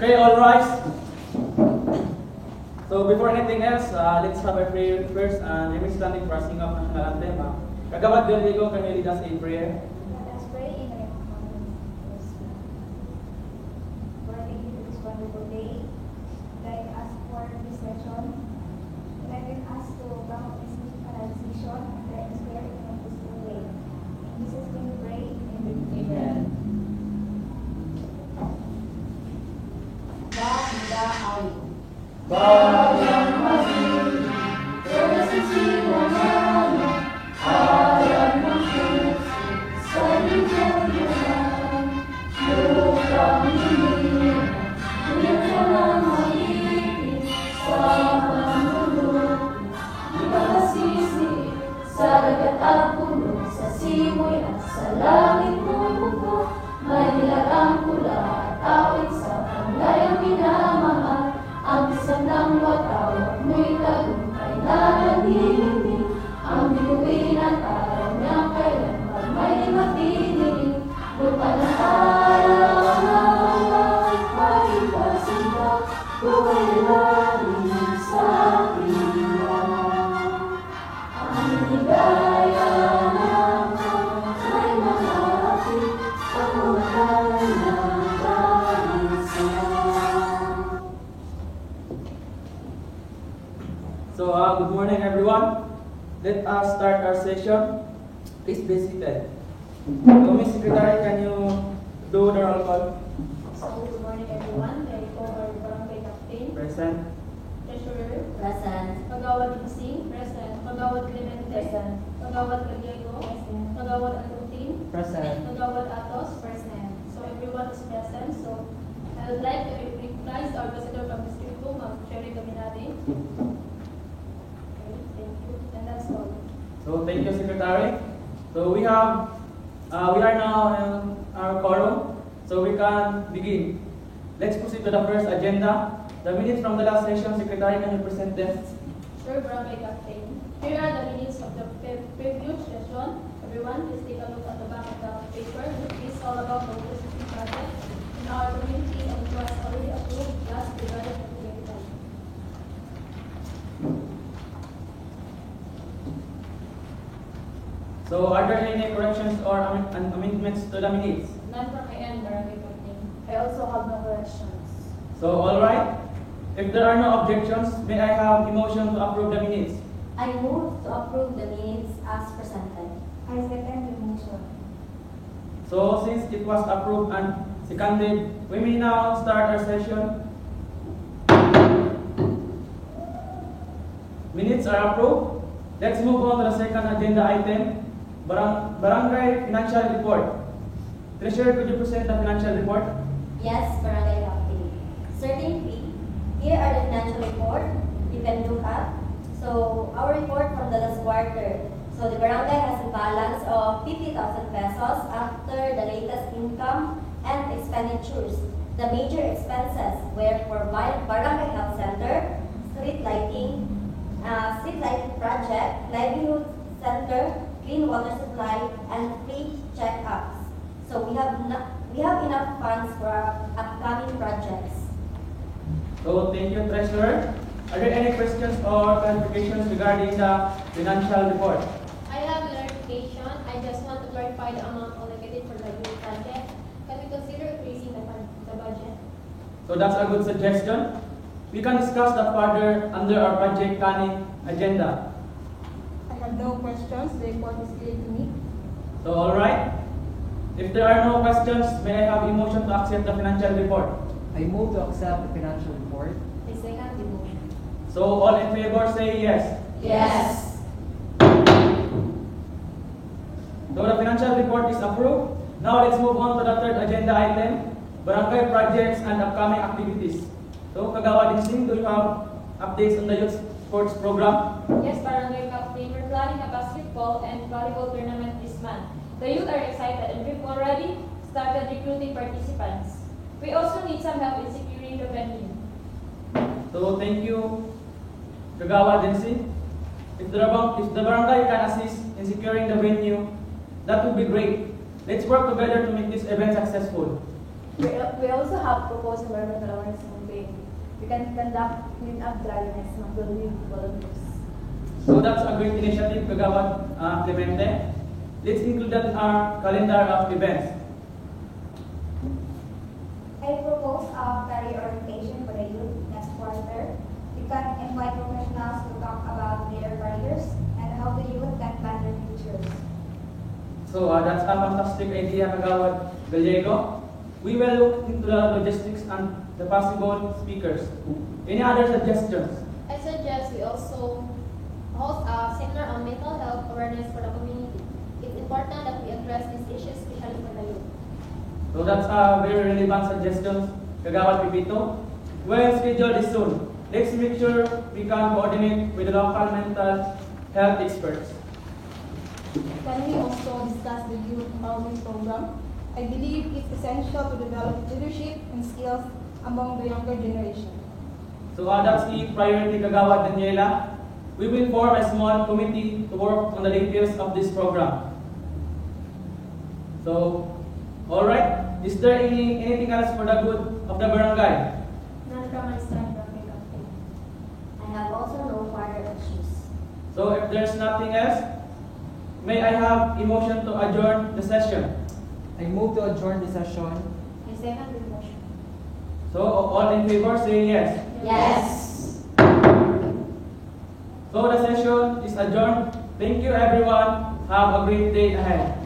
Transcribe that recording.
Okay, all rise. So before anything else, let's have a prayer first. And let me standing for sing up national anthem. Kagawad Diego, can you lead us in prayer? Let us pray in the name of God. Lord, thank you for this wonderful day. Guide us for this session. Enlighten us to come up with this canalization and let us pray in a peaceful way. In Jesus' name we pray. Amen. Bayang Mati, Tersijiwanan, Ayat Mahfuz, Salimulian, Luka ini, Tulisan Mahiti, Sama Nulu, di bawah sisi, sa dagat at puno, sa simoy at sa langit bumuko, may nilagang pula at awit sa panglayang minamahal. Ang isang ng watawat mo'y tagumpay na naghihingi. Ang bituin at araw niya kailanman may matinig. Lupa ng araw na maipasinta, buhay lalim sa pila. Ang ligaya ng may mahati, pagmamahal na So, good morning everyone. Let us start our session. Please be seated. So, Ms. Secretary, can you do the roll call? So, good morning everyone. I call our barangay captain. Present. Treasurer. Present. Kagawad Insing. Present. Kagawad Clemente. Present. Kagawad Gallego. Present. Kagawad Alutin. Present. Kagawad Atos. Present. So everyone is present. So I would like to recognize our visitor from District 2, Ma'am Cherry Dominati. Okay, thank you. And that's all. So, thank you, Secretary. So, we are now in our quorum, so we can begin. Let's proceed to the first agenda. The minutes from the last session, Secretary, can you present them? Sure, Barangay Captain. Here are the minutes of the previous session. Everyone, please take a look at the back of the paper. It is all about the water system project in our community, and it was already approved last February 2025. So, are there any corrections or amendments to the minutes? None from my end, Barangay Captain. I also have no corrections. So, all right. If there are no objections, may I have a motion to approve the minutes? I move to approve the minutes as presented. I second the motion. So, since it was approved and seconded, we may now start our session. Minutes are approved. Let's move on to the second agenda item, Barangay Financial Report. Treasurer, could you present the financial report? Yes, Barangay Captain. Certainly, here are the financial report you can look at. So, our report from the last quarter. So, the barangay has a balance of 50,000 pesos after the latest income and expenditures. The major expenses were for Barangay Health Center, street lighting project, livelihood center, clean water supply, and free checkups. So, we have enough funds for our upcoming projects. So, thank you, Treasurer. Are there any questions or clarifications regarding the financial report? I have a clarification. I just want to clarify the amount allocated for the youth project. Can we consider increasing the budget? So that's a good suggestion. We can discuss that further under our project planning agenda. I have no questions. The report is clear to me. So all right. If there are no questions, may I have a motion to accept the financial report? I move to accept the financial report. I second the motion. So all in favor say yes. Yes. So the financial report is approved. Now let's move on to the third agenda item, barangay projects and upcoming activities. So Kagawad Insing, do you have updates on the youth sports program? Yes, Barangay Captain, we're planning a basketball and volleyball tournament this month. The youth are excited and we've already started recruiting participants. We also need some help in securing the venue. So thank you, Kagawad Insing. If the barangay can assist in securing the venue, that would be great. Let's work together to make this event successful. We also have proposed environmental awareness campaign. We can conduct clean-up drive next month with volunteers. So that's a great initiative, Kagawad Clemente. Let's include that in our calendar of events. I propose a career orientation for the youth next quarter. We can invite professionals to talk about their careers and how the youth can plan their futures. So that's a fantastic idea, Kagawad Gallego. We will look into the logistics and the possible speakers. Any other suggestions? I suggest we also host a seminar on mental health awareness for the community. It's important that we address these issues, especially for the youth. So that's a very relevant suggestion, Kagawad Pipito. Well, schedule is soon. Let's make sure we can coordinate with the local mental health experts. Can we also discuss the youth empowerment program? I believe it's essential to develop leadership and skills among the younger generation. So that's the priority, Kagawad Daniela. We will form a small committee to work on the details of this program. So, all right. Is there anything else for the good of the barangay? None from my side, Barangay Captain. I have also no further issues. So if there's nothing else, may I have a motion to adjourn the session? I move to adjourn the session. I second the motion. So all in favor say yes. Yes. So the session is adjourned. Thank you everyone. Have a great day ahead.